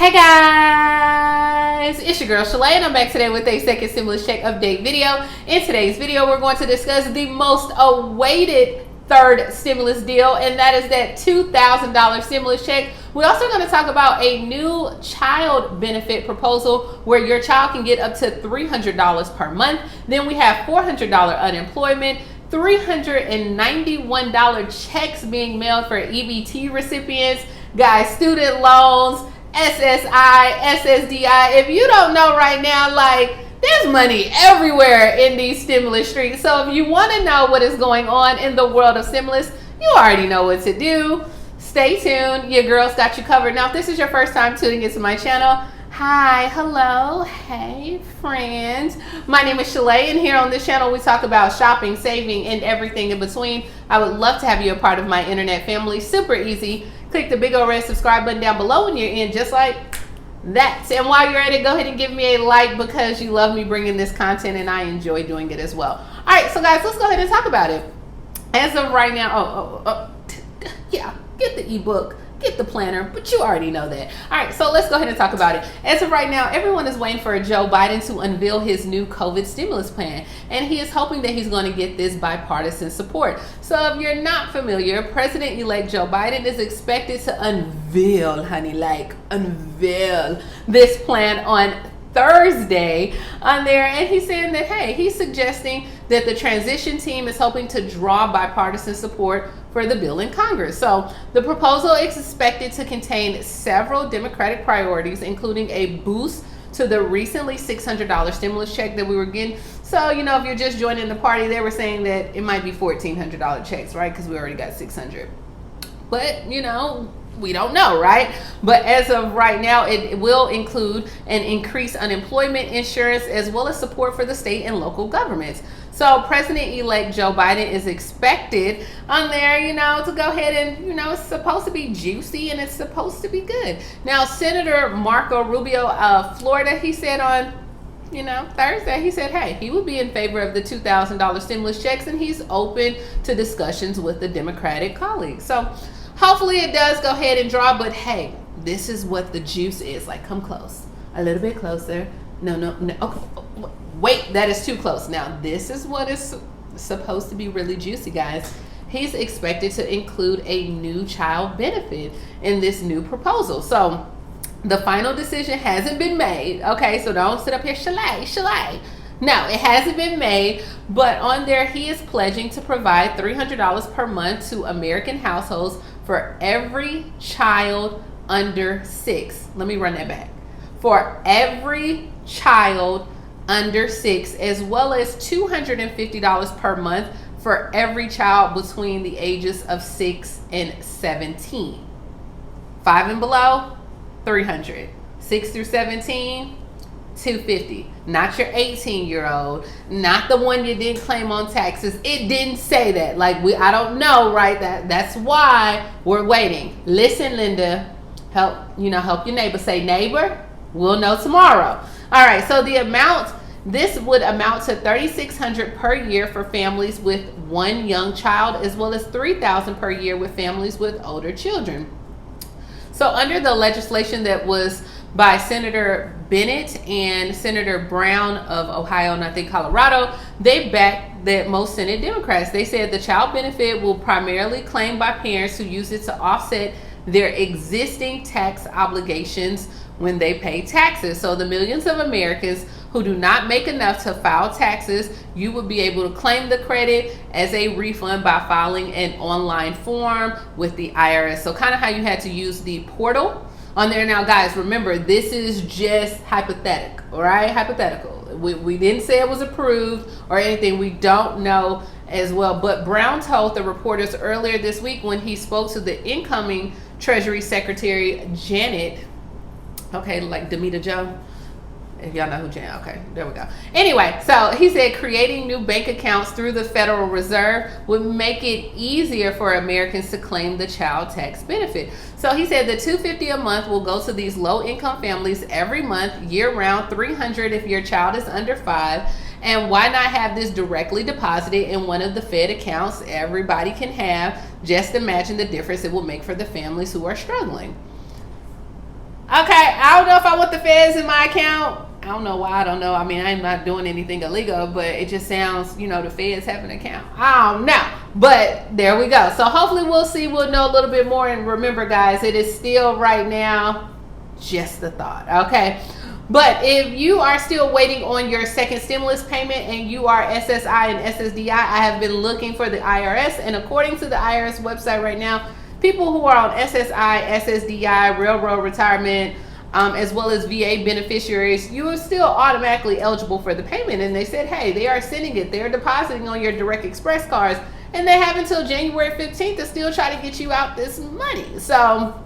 Hey guys, it's your girl Shalae and I'm back today with a second stimulus check update video. In today's video, we're going to discuss the most awaited third stimulus deal, and that is that $2,000 stimulus check. We're also going to talk about a new child benefit proposal where your child can get up to $300 per month. Then we have $400 unemployment, $391 checks being mailed for EBT recipients, guys, student loans, SSI, Ssdi. If you don't know right now, like, there's money everywhere in these stimulus streets. So if you want to know what is going on in the world of stimulus, you already know what to do. Stay tuned. Your girl's got you covered. Now, if this is your first time tuning into my channel, hi, hello, hey friends. My name is Shalae, and here on this channel we talk about shopping, saving, and everything in between. I would love to have you a part of my internet family. Super easy. Click the big old red subscribe button down below when you're in, just like that. And while you're at it, go ahead and give me a like because you love me bringing this content and I enjoy doing it as well. All right, so guys, let's go ahead and talk about it. As of right now, yeah, get the ebook, get the planner, but you already know that. All right, so let's go ahead and talk about it. As of right now, everyone is waiting for Joe Biden to unveil his new COVID stimulus plan, and he is hoping that he's going to get this bipartisan support. So if you're not familiar, President-elect Joe Biden is expected to unveil, unveil this plan on Thursday on there, and he's saying that, hey, he's suggesting that the transition team is hoping to draw bipartisan support for the bill in Congress. So the proposal is expected to contain several Democratic priorities, including a boost to the recently $600 stimulus check that we were getting. So, you know, if you're just joining the party, they were saying that it might be $1,400 checks, right? Because we already got 600. But, you know, we don't know, right? But as of right now, it will include an increased unemployment insurance as well as support for the state and local governments. So President-elect Joe Biden is expected on there, you know, to go ahead and, you know, it's supposed to be juicy and it's supposed to be good. Now, Senator Marco Rubio of Florida, he said on, you know, Thursday, he said, hey, he would be in favor of the $2,000 stimulus checks, and he's open to discussions with the Democratic colleagues. So hopefully it does go ahead and draw, but hey, this is what the juice is. Like, come close, a little bit closer. No, okay. Wait, that is too close. Now, this is what is supposed to be really juicy, guys. He's expected to include a new child benefit in this new proposal. So the final decision hasn't been made. Okay, so don't sit up here, Shalae. No, it hasn't been made, but on there, he is pledging to provide $300 per month to American households for every child under 6. Let me run that back. For every child under 6, as well as $250 per month for every child between the ages of 6 and 17. 5 and below, $300. 6 through 17, $250. Not your 18-year-old, not the one you didn't claim on taxes. It didn't say that. Like, I don't know, right? That's why we're waiting. Listen, Linda, help your neighbor. Say, neighbor, we'll know tomorrow. All right, so this would amount to $3,600 per year for families with one young child, as well as $3,000 per year with families with older children. So under the legislation that was by Senator Bennett and Senator Brown of Ohio and I think Colorado, they backed that most Senate Democrats. They said the child benefit will primarily claimed by parents who use it to offset their existing tax obligations when they pay taxes. So the millions of Americans who do not make enough to file taxes, you will be able to claim the credit as a refund by filing an online form with the IRS. So kind of how you had to use the portal on there. Now, guys, remember, this is just hypothetical, all right? Hypothetical. We didn't say it was approved or anything. We don't know as well. But Brown told the reporters earlier this week when he spoke to the incoming Treasury Secretary Janet, okay, like Demita Joe, if y'all know who Jan, okay, there we go. Anyway, so he said creating new bank accounts through the Federal Reserve would make it easier for Americans to claim the child tax benefit. So he said the $250 a month will go to these low-income families every month, year-round, $300 if your child is under 5. And why not have this directly deposited in one of the Fed accounts everybody can have? Just imagine the difference it will make for the families who are struggling. Okay, I don't know if I want the feds in my account. I don't know why. I don't know. I mean, I'm not doing anything illegal, but it just sounds, you know, the feds have an account. I don't know. But there we go. So hopefully we'll see. We'll know a little bit more. And remember, guys, it is still right now just a thought. Okay. But if you are still waiting on your second stimulus payment and you are SSI and SSDI, I have been looking for the IRS. And according to the IRS website right now, people who are on SSI, SSDI, railroad retirement, as well as VA beneficiaries, you are still automatically eligible for the payment. And they said, hey, they are sending it. They're depositing on your Direct Express cards. And they have until January 15th to still try to get you out this money. So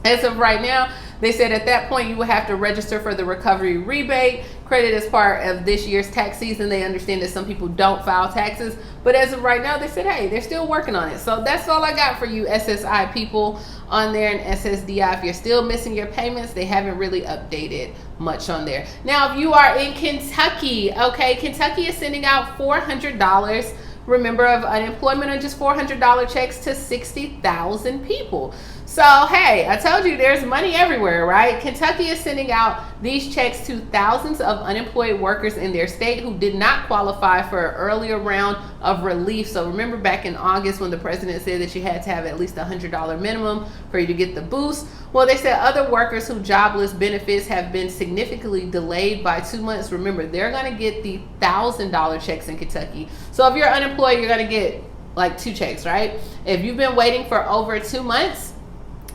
as of right now, they said at that point you will have to register for the recovery rebate credit as part of this year's tax season. They understand that some people don't file taxes, but as of right now, they said, hey, they're still working on it. So that's all I got for you SSI people on there, and SSDI. If you're still missing your payments, they haven't really updated much on there. Now, if you are in Kentucky, okay, Kentucky is sending out $400. Remember, of unemployment on just $400 checks to 60,000 people. So, hey, I told you there's money everywhere, right? Kentucky is sending out these checks to thousands of unemployed workers in their state who did not qualify for an earlier round of relief. So remember back in August when the president said that you had to have at least $100 minimum for you to get the boost? Well, they said other workers whose jobless benefits have been significantly delayed by 2 months. Remember, they're going to get the $1,000 checks in Kentucky. So if you're unemployed, you're going to get like 2 checks, right? If you've been waiting for over 2 months,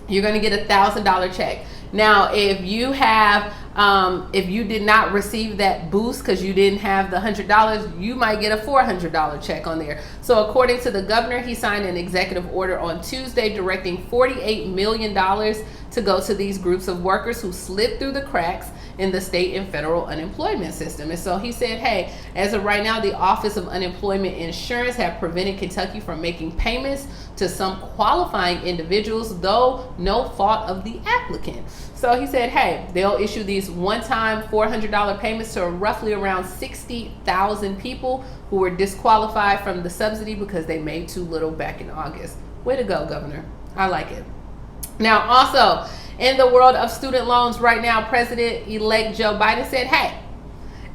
you're going to get a $1,000 check. Now, if you have, if you did not receive that boost because you didn't have the $100, you might get a $400 check on there. So according to the governor, he signed an executive order on Tuesday directing $48 million to go to these groups of workers who slipped through the cracks in the state and federal unemployment system. And so he said, hey, as of right now, the Office of Unemployment Insurance have prevented Kentucky from making payments to some qualifying individuals, though no fault of the applicant. So he said, hey, they'll issue these one-time $400 payments to roughly around 60,000 people who were disqualified from the subsidy because they made too little back in August. Way to go, Governor. I like it. Now, also, in the world of student loans right now, President-elect Joe Biden said, hey,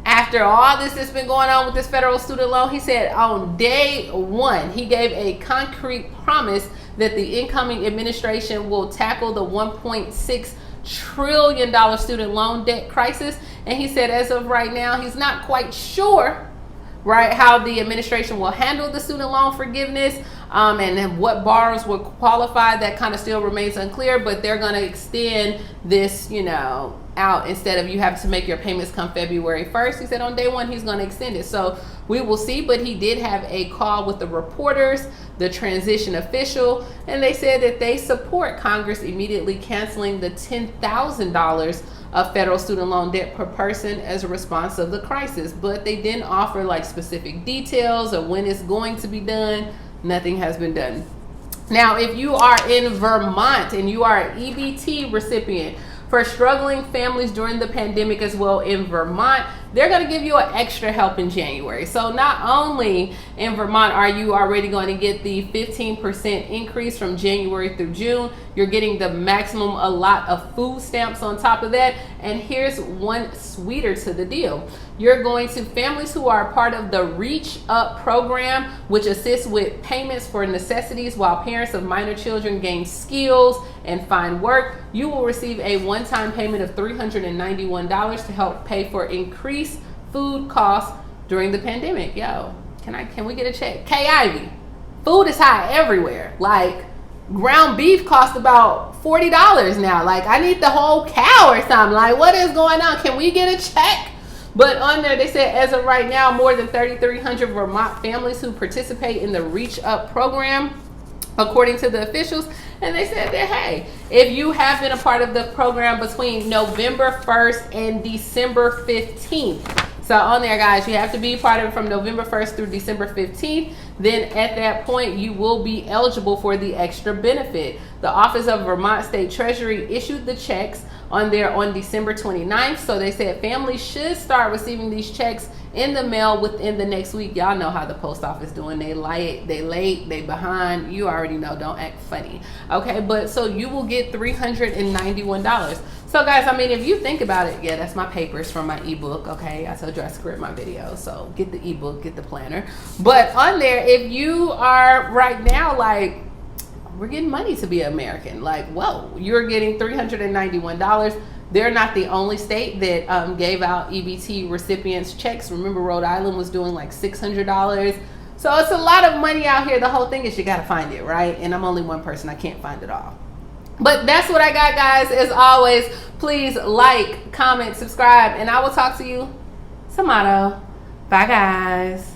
after all this that's been going on with this federal student loan, he said on day one, he gave a concrete promise that the incoming administration will tackle the $1.6 trillion student loan debt crisis. And he said as of right now, he's not quite sure, right, how the administration will handle the student loan forgiveness and what borrowers will qualify. That kind of still remains unclear, but they're going to extend this, you know, out. Instead of you have to make your payments come February 1st, he said on day one he's going to extend it. So we will see, but he did have a call with the reporters, the transition official, and they said that they support Congress immediately canceling the $10,000 of federal student loan debt per person as a response of the crisis. But they didn't offer like specific details or when it's going to be done. Nothing has been done. Now, if you are in Vermont and you are an EBT recipient for struggling families during the pandemic as well in Vermont, they're going to give you an extra help in January. So not only in Vermont are you already going to get the 15% increase from January through June, you're getting the maximum allot of food stamps on top of that. And here's one sweeter to the deal. You're going to families who are part of the Reach Up program, which assists with payments for necessities while parents of minor children gain skills and find work. You will receive a one-time payment of $391 to help pay for increased food costs during the pandemic. Yo, can we get a check? K Ivy, food is high everywhere. Like ground beef costs about $40 now. Like I need the whole cow or something. Like what is going on? Can we get a check? But on there, they said as of right now, more than 3,300 Vermont families who participate in the Reach Up program, according to the officials. And they said that, hey, if you have been a part of the program between November 1st and December 15th, so on there, guys, you have to be part of it from November 1st through December 15th. Then at that point, you will be eligible for the extra benefit. The Office of Vermont State Treasury issued the checks on there on December 29th. So they said families should start receiving these checks in the mail within the next week. Y'all know how the post office doing. They late, they behind. You already know, don't act funny. Okay, but so you will get $391. So guys, I mean, if you think about it, yeah, that's my papers from my ebook. Okay, I told you I script my video, so get the ebook, get the planner. But on there, if you are right now like, we're getting money to be American, like, whoa, you're getting $391. They're not the only state that gave out EBT recipients checks. Remember, Rhode Island was doing like $600. So it's a lot of money out here. The whole thing is you got to find it, right? And I'm only one person. I can't find it all. But that's what I got, guys. As always, please like, comment, subscribe, and I will talk to you tomorrow. Bye, guys.